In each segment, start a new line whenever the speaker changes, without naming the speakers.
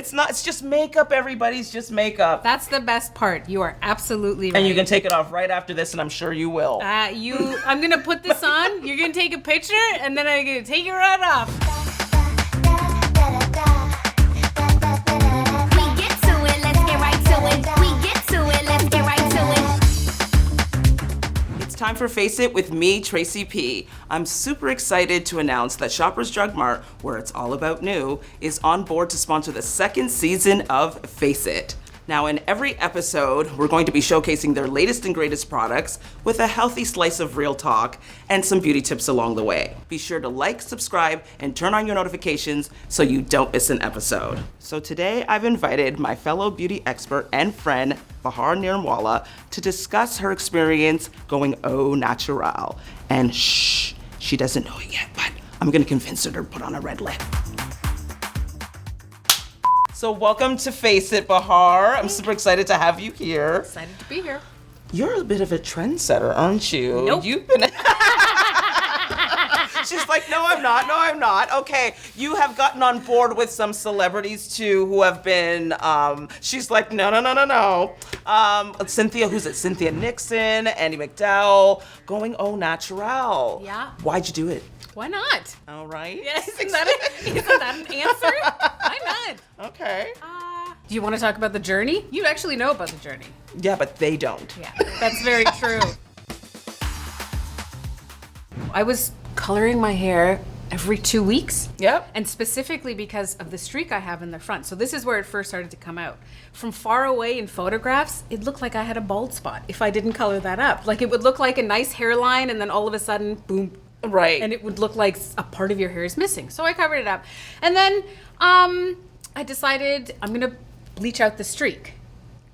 It's not. It's just makeup, everybody's just makeup.
That's the best part. You are absolutely right.
And you can take it off right after this, and I'm sure you will.
I'm going to put this on, you're going to take a picture, and then I'm going to take it right off.
Time for Face It with me, Tracy P. I'm super excited to announce that Shoppers Drug Mart, where it's all about new, is on board to sponsor the second season of Face It. Now, in every episode, we're going to be showcasing their latest and greatest products with a healthy slice of real talk and some beauty tips along the way. Be sure to like, subscribe, and turn on your notifications so you don't miss an episode. So today, I've invited my fellow beauty expert and friend, Bahar Niramwalla, to discuss her experience going au natural. And shh, she doesn't know it yet, but I'm gonna convince her to put on a red lip. So welcome to Face It, Bahar. I'm super excited to have you here.
Excited to be here.
You're a bit of a trendsetter, aren't you?
Nope.
You've been... She's like, no, I'm not. Okay, you have gotten on board with some celebrities too who have been, she's like, no. Cynthia, who's it? Cynthia Nixon, Andie MacDowell, going au natural.
Yeah.
Why'd you do it?
Why not?
All right.
Yeah, isn't that an answer? Why not?
Okay.
Do you want to talk about the journey? You actually know about the journey.
Yeah, but they don't.
Yeah, that's very true. I was coloring my hair every 2 weeks.
Yep.
And specifically because of the streak I have in the front. So this is where it first started to come out. From far away in photographs, it looked like I had a bald spot if I didn't color that up. Like it would look like a nice hairline and then all of a sudden, boom.
Right.
And it would look like a part of your hair is missing. So I covered it up. And then I decided I'm going to bleach out the streak.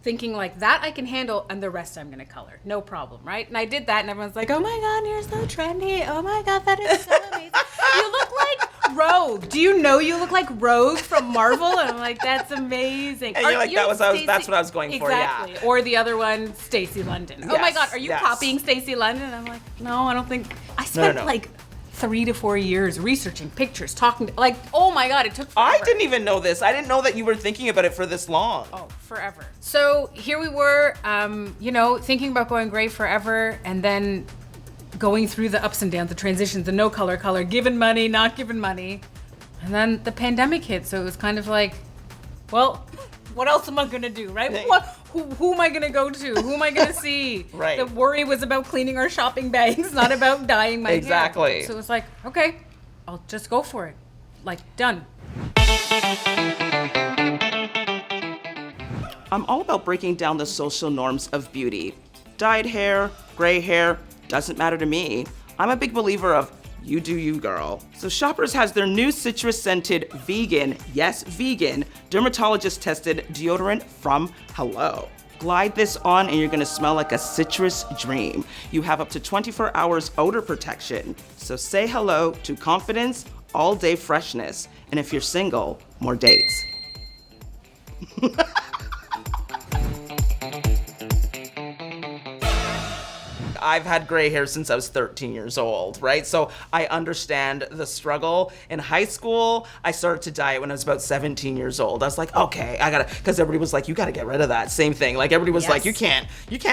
Thinking like that I can handle and the rest I'm gonna color. No problem, right? And I did that and everyone's like, oh my God, you're so trendy. Oh my God, that is so amazing. You look like Rogue. Do you know you look like Rogue from Marvel? And I'm like, that's amazing.
And you're like, that's what I was going for,
exactly.
yeah.
Or the other one, Stacey London. Oh my God, are you copying Stacey London? And I'm like, no, I don't think. I spent like 3 to 4 years researching pictures, talking to, like, oh my God, it took forever.
I didn't even know this. I didn't know that you were thinking about it for this long.
Oh, forever. So here we were, thinking about going gray forever and then going through the ups and downs, the transitions, the no color, given money, not given money. And then the pandemic hit. So it was kind of like, well, what else am I going to do, right? Who am I going to go to? Who am I going to see?
Right.
The worry was about cleaning our shopping bags, not about dyeing my
exactly.
hair. So it was like, okay, I'll just go for it. Like, done.
I'm all about breaking down the social norms of beauty. Dyed hair, gray hair, doesn't matter to me. I'm a big believer of you do you, girl. So Shoppers has their new citrus-scented vegan, yes, vegan, dermatologist-tested deodorant from Hello. Glide this on and you're gonna smell like a citrus dream. You have up to 24 hours odor protection. So say hello to confidence, all-day freshness. And if you're single, more dates. I've had gray hair since I was 13 years old, right? So I understand the struggle. In high school, I started to dye it when I was about 17 years old. I was like, okay, I gotta, because everybody was like, you gotta get rid of that. Same thing. Like everybody was like, you can't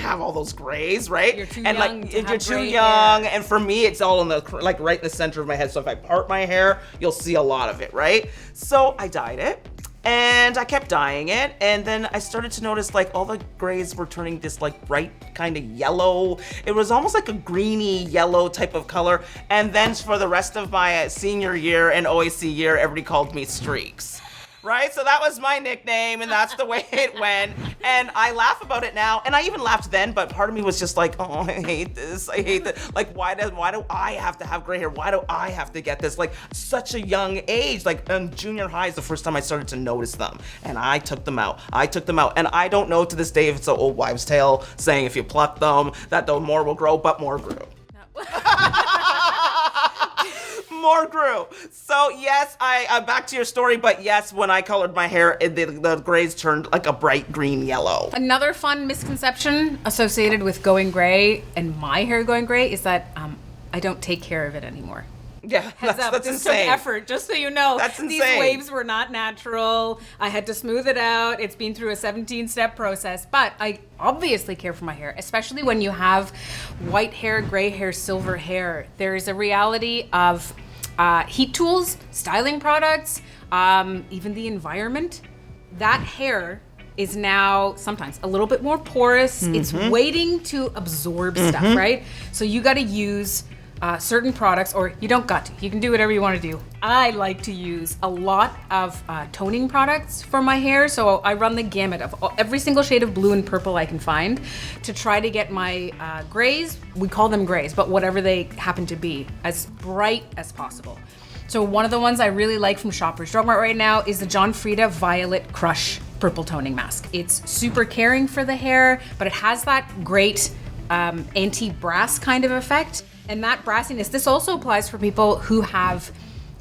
have all those grays, right?
You're too
and
young
like,
to
you're
have
too
gray
young.
hair.
And for me, it's all in the, like right in the center of my head. So if I part my hair, you'll see a lot of it, right? So I dyed it. And I kept dyeing it, and then I started to notice like all the grays were turning this like bright kind of yellow. It was almost like a greeny yellow type of color. And then for the rest of my senior year and OAC year, everybody called me Streaks. Right? So that was my nickname, and that's the way it went. And I laugh about it now, and I even laughed then, but part of me was just like, oh, I hate this. I hate that. Like, why do I have to have gray hair? Why do I have to get this? Like, such a young age. Like, in junior high is the first time I started to notice them, and I took them out. And I don't know to this day if it's an old wives' tale saying if you pluck them, that the more will grow, but more grew. More grew. So yes, I back to your story, but yes, when I colored my hair, the grays turned like a bright green yellow.
Another fun misconception associated with going gray and my hair going gray is that I don't take care of it anymore.
Yeah,
Heads up,
that's
this
insane.
took effort, just so you know.
That's
These
insane.
waves were not natural. I had to smooth it out. It's been through a 17-step process, but I obviously care for my hair, especially when you have white hair, gray hair, silver hair. There is a reality of heat tools, styling products, even the environment. That hair is now sometimes a little bit more porous. It's waiting to absorb stuff, right? So you got to use certain products, or you don't got to. You can do whatever you want to do. I like to use a lot of toning products for my hair, so I run the gamut of every single shade of blue and purple I can find to try to get my grays, we call them grays, but whatever they happen to be, as bright as possible. So one of the ones I really like from Shoppers Drug Mart right now is the John Frieda Violet Crush Purple Toning Mask. It's super caring for the hair, but it has that great anti-brass kind of effect. And that brassiness, this also applies for people who have,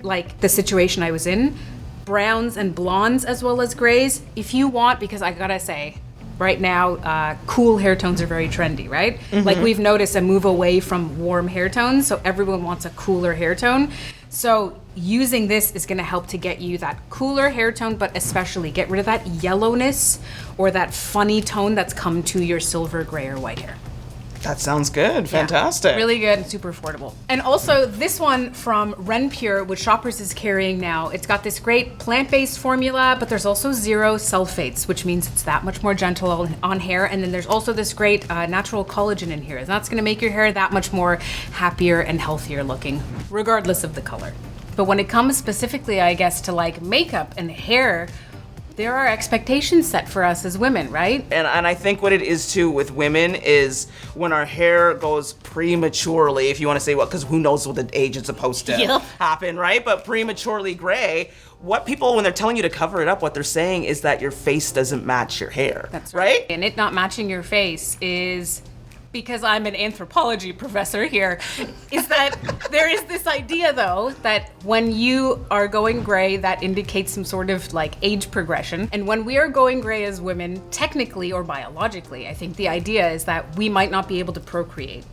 like the situation I was in, browns and blondes as well as grays. If you want, because I gotta say, right now, cool hair tones are very trendy, right? Like we've noticed a move away from warm hair tones, so everyone wants a cooler hair tone. So using this is gonna help to get you that cooler hair tone, but especially get rid of that yellowness or that funny tone that's come to your silver, gray, or white hair.
That sounds good. Fantastic.
Yeah, really good and super affordable. And also this one from Renpure, which Shoppers is carrying now, it's got this great plant-based formula, but there's also 0 sulfates, which means it's that much more gentle on hair. And then there's also this great natural collagen in here. And that's gonna make your hair that much more happier and healthier looking, regardless of the color. But when it comes specifically, I guess, to like makeup and hair, there are expectations set for us as women, right?
And I think what it is too with women is when our hair goes prematurely, if you want to say what, because who knows what the age is supposed to happen, right? But prematurely gray, what people, when they're telling you to cover it up, what they're saying is that your face doesn't match your hair.
That's right. And it not matching your face is, because I'm an anthropology professor here, is that there is this idea though that when you are going gray, that indicates some sort of like age progression. And when we are going gray as women, technically or biologically, I think the idea is that we might not be able to procreate.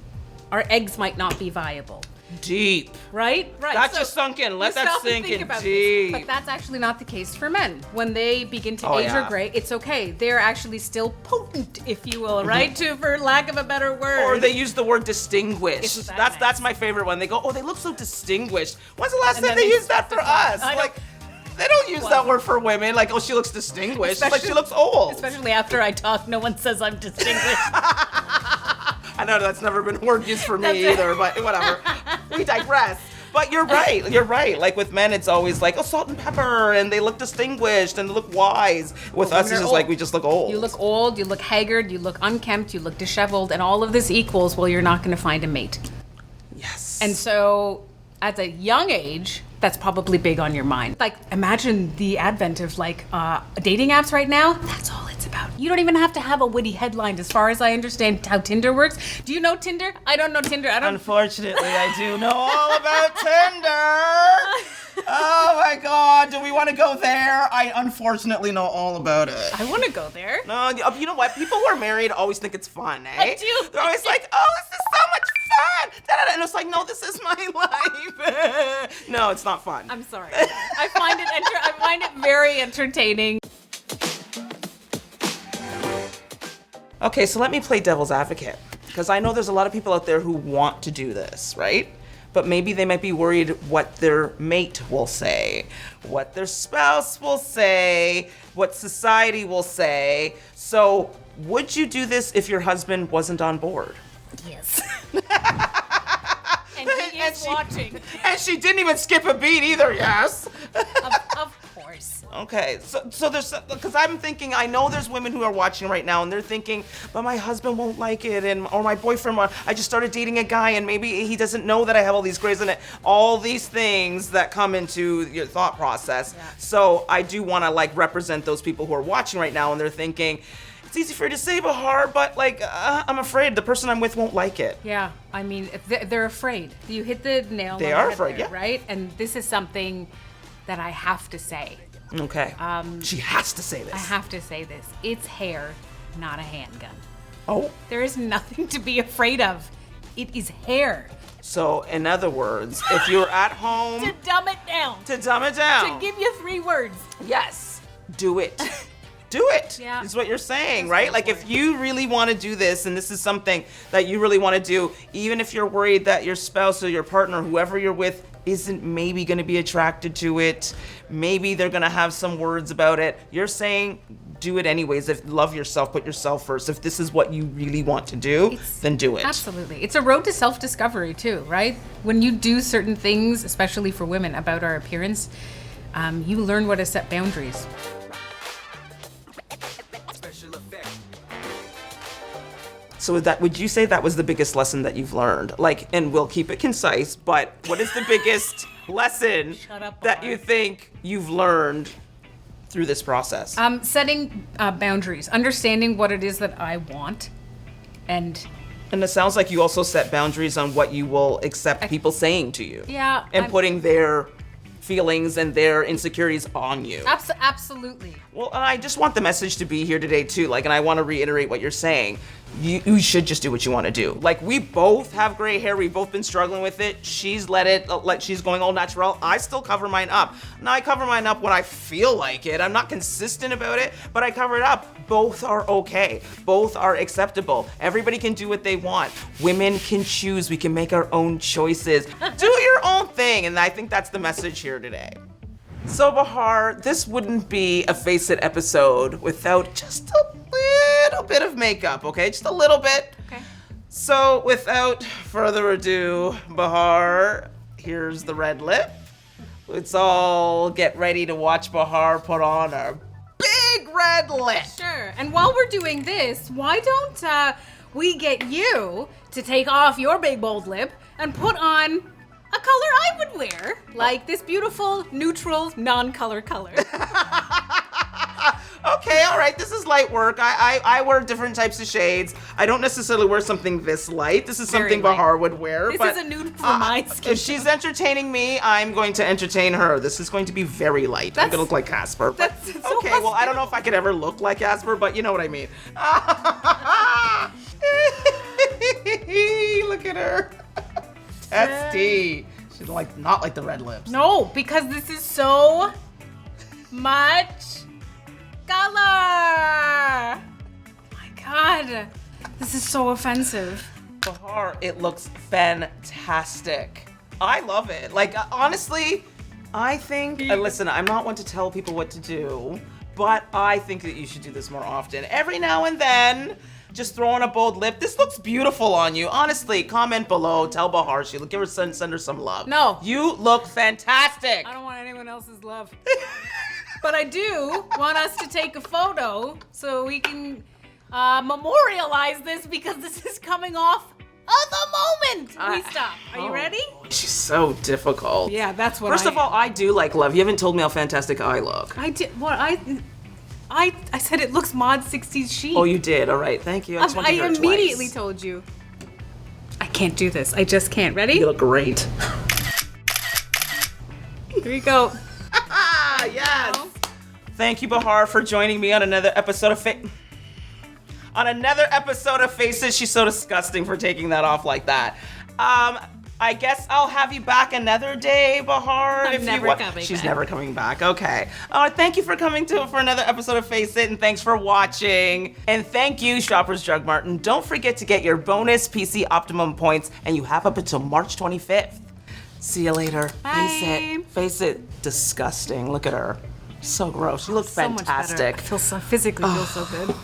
Our eggs might not be viable.
Deep.
Right?
That just sunk in. Let that sink in deep.
But that's actually not the case for men. When they begin to age or gray, it's okay. They're actually still potent, if you will, right? For lack of a better word.
Or they use the word distinguished.
Isn't that nice?
That's my favorite one. They go, oh, they look so distinguished. When's the last time they used that for us? Like, they don't use that word for women. Like, oh, she looks distinguished. It's like she looks old.
Especially after I talk, no one says I'm distinguished.
I know that's never been a word used for me either, but whatever. We digress. But you're right. You're right. Like with men, it's always like, oh, salt and pepper, and they look distinguished and they look wise. With us, it's just like we just look old.
You look old, you look haggard, you look unkempt, you look disheveled, and all of this equals, well, you're not going to find a mate.
Yes.
And so at a young age, that's probably big on your mind. Like, imagine the advent of like dating apps right now. That's all it's about. You don't even have to have a witty headline, as far as I understand how Tinder works. Do you know Tinder? I don't know Tinder.
Unfortunately, I do know all about Tinder. Oh my God, do we want to go there? I unfortunately know all about it.
I want to go there.
No, you know what? People who are married always think it's fun, eh?
I do.
They're always like, oh, this is so much fun. Da-da-da. And it's like, no, this is my life. No, it's not fun.
I'm sorry. I find it very entertaining.
Okay, so let me play devil's advocate, because I know there's a lot of people out there who want to do this, right? But maybe they might be worried what their mate will say, what their spouse will say, what society will say. So would you do this if your husband wasn't on board?
Yes. And he is watching.
And she didn't even skip a beat either, yes.
Of course.
Okay, so there's, because I'm thinking, I know there's women who are watching right now and they're thinking, but my husband won't like it, or my boyfriend, I just started dating a guy and maybe he doesn't know that I have all these grays in it. All these things that come into your thought process. Yeah. So I do want to like represent those people who are watching right now and they're thinking, it's easy for you to say, Bahar, but like, I'm afraid the person I'm with won't like it.
Yeah, I mean, they're afraid. You hit the nail on the head.
They are afraid,
there,
yeah.
Right? And this is something that I have to say.
Okay. She has to say this.
I have to say this. It's hair, not a handgun.
Oh.
There is nothing to be afraid of. It is hair.
So, in other words, if you're at home...
To dumb it down.
To dumb it down.
To give you 3 words.
Yes. Do it. Do it.
Yeah.
Is what you're saying, right? Like if you really want to do this and this is something that you really want to do, even if you're worried that your spouse or your partner, whoever you're with, isn't maybe going to be attracted to it, maybe they're going to have some words about it, you're saying do it anyways. If love yourself, put yourself first. If this is what you really want to do, then do it.
Absolutely. It's a road to self-discovery too, right? When you do certain things, especially for women, about our appearance, you learn what to set boundaries.
So would you say that was the biggest lesson that you've learned? Like, and we'll keep it concise, but what is the biggest lesson that you think you've learned through this process?
Setting boundaries, understanding what it is that I want, and
it sounds like you also set boundaries on what you will accept people saying to you.
Yeah.
And putting their feelings and their insecurities on you.
Absolutely.
Well, and I just want the message to be here today too. Like, and I want to reiterate what you're saying. You should just do what you want to do. Like, we both have gray hair. We've both been struggling with it. She's let it, like she's going all natural. I still cover mine up. Now I cover mine up when I feel like it. I'm not consistent about it, but I cover it up. Both are okay. Both are acceptable. Everybody can do what they want. Women can choose. We can make our own choices. Do your own thing. And I think that's the message here today. So Bahar, this wouldn't be a Face It episode without just a little bit of makeup, okay? Just a little bit.
Okay.
So without further ado, Bahar, here's the red lip. Let's all get ready to watch Bahar put on a big red lip.
Sure. And while we're doing this, why don't we get you to take off your big bold lip and put on a color I would wear, like this beautiful, neutral, non-color color.
Okay, all right, this is light work. I wear different types of shades. I don't necessarily wear something this light. This is something Bahar would wear.
This is a nude for my skin.
If she's entertaining me, I'm going to entertain her. This is going to be very light. I'm gonna look like Casper.
That's so
okay, well, I don't know if I could ever look like Casper, but you know what I mean. Look at her. Testy. She's like not like the red lips.
No, because this is so much color. My God, this is so offensive.
Bahar, it looks fantastic. I love it. Like, honestly, I think, listen, I'm not one to tell people what to do, but I think that you should do this more often. Every now and then, just throw on a bold lip. This looks beautiful on you. Honestly, comment below, tell Bahar, give her, send her some love.
No.
You look fantastic.
I don't want anyone else's love. But I do want us to take a photo so we can memorialize this, because this is coming off of the moment we stop. Are you ready?
She's so difficult.
Yeah, that's what
First of all, I do like love. You haven't told me how fantastic I look.
I did. What I said it looks mod 60s chic.
Oh, you did. All right. Thank you. I just wanted to hear it
immediately
twice.
told you. I can't do this. I just can't. Ready?
You look great.
Here you go.
Yes. Thank you, Bahar, for joining me on another episode of Faces. She's so disgusting for taking that off like that. I guess I'll have you back another day, Bahar.
I'm never coming
She's
back.
never coming back. Okay. Thank you for coming for another episode of Face It, and thanks for watching. And thank you, Shoppers Drug Mart. And don't forget to get your bonus PC Optimum points, and you have up until March 25th. See you later.
Bye.
Face it. Face it. Disgusting. Look at her. So gross. She looked
So much better.
fantastic.
I feel so physically feel so good.